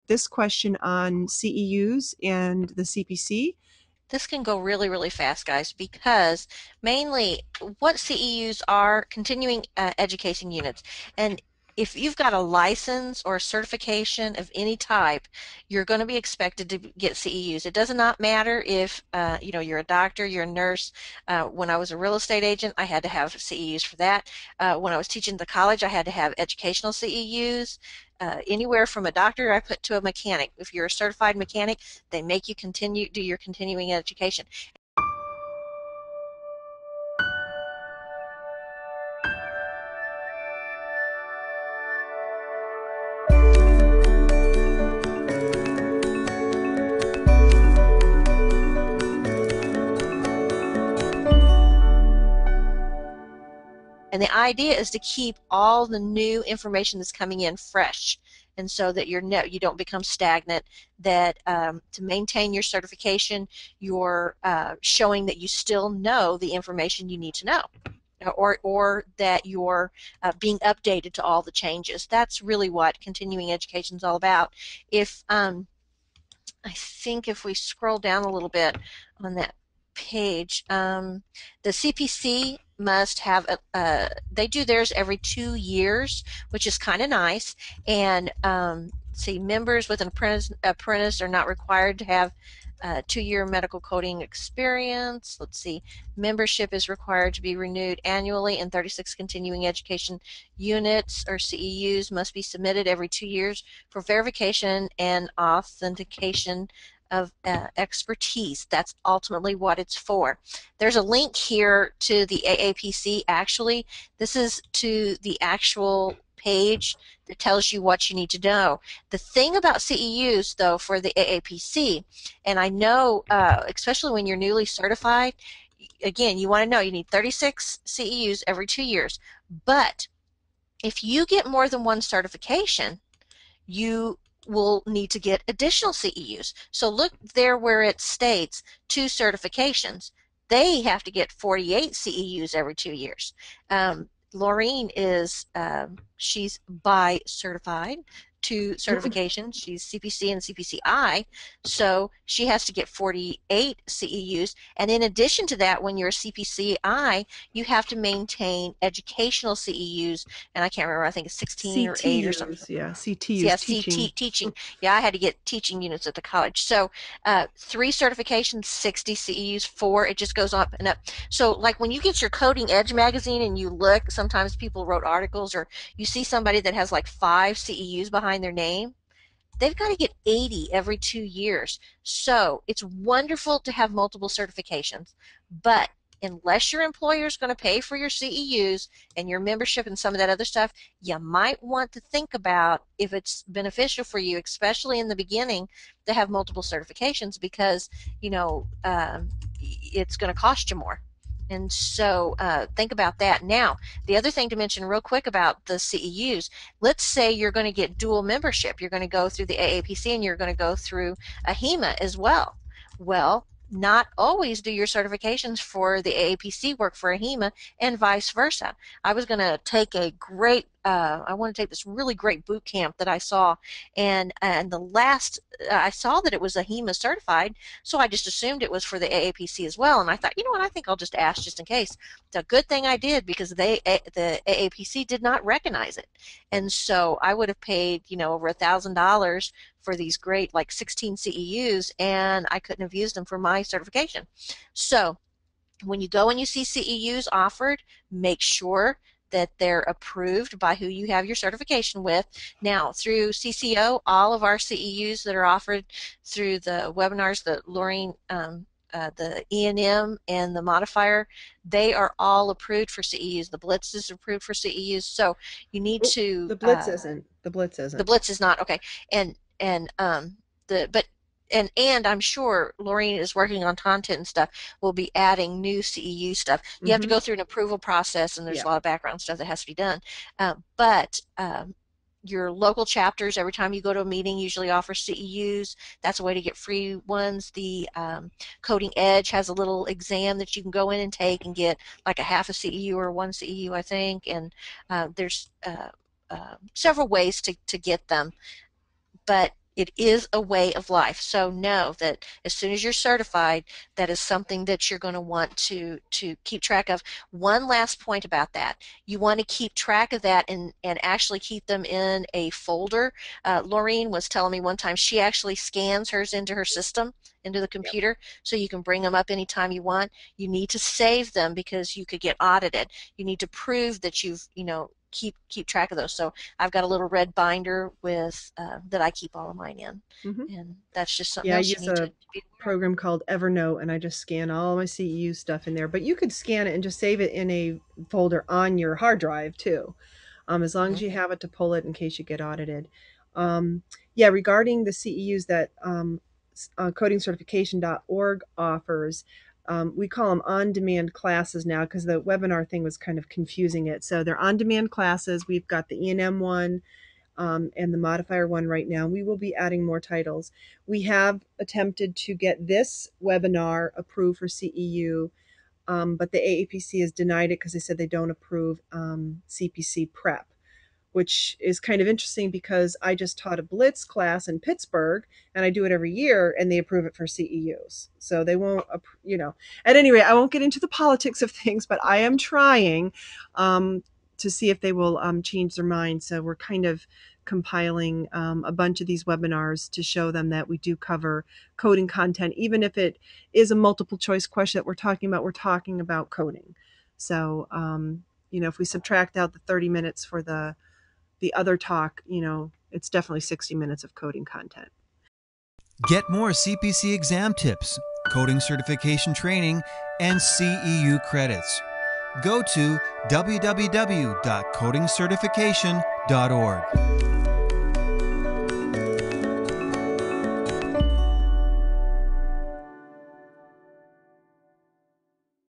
this question on CEUs and the CPC. This can go really, really fast, guys, because mainly what CEUs are continuing education units. And if you've got a license or a certification of any type, you're going to be expected to get CEUs. It does not matter if you're a doctor, you're a nurse. When I was a real estate agent, I had to have CEUs for that. When I was teaching at the college, I had to have educational CEUs. Anywhere from a doctor I put to a mechanic. If you're a certified mechanic, they make you do your continuing education. And the idea is to keep all the new information that's coming in fresh, and so that you don't become stagnant, that to maintain your certification, you're showing that you still know the information you need to know, or that you're being updated to all the changes. That's really what continuing education is all about. If I think if we scroll down a little bit on that page, the CPC must have they do theirs every 2 years, which is kind of nice. And see, members with an apprentice are not required to have 2-year medical coding experience. Let's see, membership is required to be renewed annually, and 36 continuing education units or CEUs must be submitted every 2 years for verification and authentication of expertise. That's ultimately what it's for. There's a link here to the AAPC. Actually, this is to the actual page that tells you what you need to know. The thing about CEUs, though, for the AAPC, and I know especially when you're newly certified, again, you want to know you need 36 CEUs every 2 years. But if you get more than one certification, you will need to get additional CEUs. So look there where it states 2 certifications. They have to get 48 CEUs every 2 years. Laureen is, she's bi certified, 2 certifications. She's CPC and CPCI, so she has to get 48 CEUs. And in addition to that, when you're a CPCI, you have to maintain educational CEUs, and I can't remember, I think it's 16 or 8 or something. CTUs, yeah, CTUs, Yeah, teaching. teaching. Yeah, I had to get teaching units at the college. So 3 certifications, 60 CEUs, 4, it just goes up and up. So like when you get your Coding Edge magazine and you look, sometimes people wrote articles, or you see somebody that has like 5 CEUs behind their name, they've got to get 80 every 2 years. So it's wonderful to have multiple certifications, but unless your employer is going to pay for your CEUs and your membership and some of that other stuff, you might want to think about if it's beneficial for you, especially in the beginning, to have multiple certifications, because it's going to cost you more. And so think about that. Now, the other thing to mention real quick about the CEUs, let's say you're going to get dual membership. You're going to go through the AAPC and you're going to go through AHEMA as well. Well, not always do your certifications for the AAPC work for AHEMA, and vice versa. I was going to take I want to take this really great boot camp that I saw, and the last I saw that it was AHEMA certified, so I just assumed it was for the AAPC as well. And I thought, you know what, I think I'll just ask just in case. It's a good thing I did, because the AAPC did not recognize it, and so I would have paid over $1,000 for these great like 16 CEUs, and I couldn't have used them for my certification. So when you go and you see CEUs offered, make sure that they're approved by who you have your certification with. Now, through CCO, all of our CEUs that are offered through the webinars that Laureen, the E&M and the modifier, they are all approved for CEUs. The Blitz is approved for CEUs. So you need Oh, to, the Blitz isn't. The Blitz the isn't. Blitz is not, okay. And the but and I'm sure Laureen is working on content and stuff. We'll be adding new CEU stuff. You have to Mm-hmm. go through an approval process, and there's Yeah. a lot of background stuff that has to be done. But your local chapters, every time you go to a meeting, usually offer CEUs. That's a way to get free ones. The Coding Edge has a little exam that you can go in and take and get like a half a CEU or 1 CEU, I think. And there's several ways to get them. But It is a way of life. So know that as soon as you're certified, that is something that you're going to want to keep track of. One last point about that. You want to keep track of that and actually keep them in a folder. Laureen was telling me one time she actually scans hers into her system, into the Yep. computer, so you can bring them up anytime you want. You need to save them because you could get audited. You need to prove that you've, keep track of those. So I've got a little red binder with that I keep all of mine in, Hmm. and that's just something Yeah, I else you use need to a be aware of. program called Evernote, and I just scan all my CEU stuff in there. But you could scan it and just save it in a folder on your hard drive too, as long as Mhm. you have it to pull it in case you get audited. Um, yeah, regarding the CEUs that codingcertification.org offers, we call them on-demand classes now because the webinar thing was kind of confusing it. So they're on-demand classes. We've got the E&M one, and the modifier one right now. We will be adding more titles. We have attempted to get this webinar approved for CEU, but the AAPC has denied it because they said they don't approve CPC prep, which is kind of interesting because I just taught a Blitz class in Pittsburgh and I do it every year and they approve it for CEUs. So they won't, at any rate, I won't get into the politics of things, but I am trying to see if they will change their mind. So we're kind of compiling a bunch of these webinars to show them that we do cover coding content, even if it is a multiple choice question that we're talking about coding. So, if we subtract out the 30 minutes for the other talk, it's definitely 60 minutes of coding content. Get more CPC exam tips, coding certification training, and CEU credits. Go to www.codingcertification.org.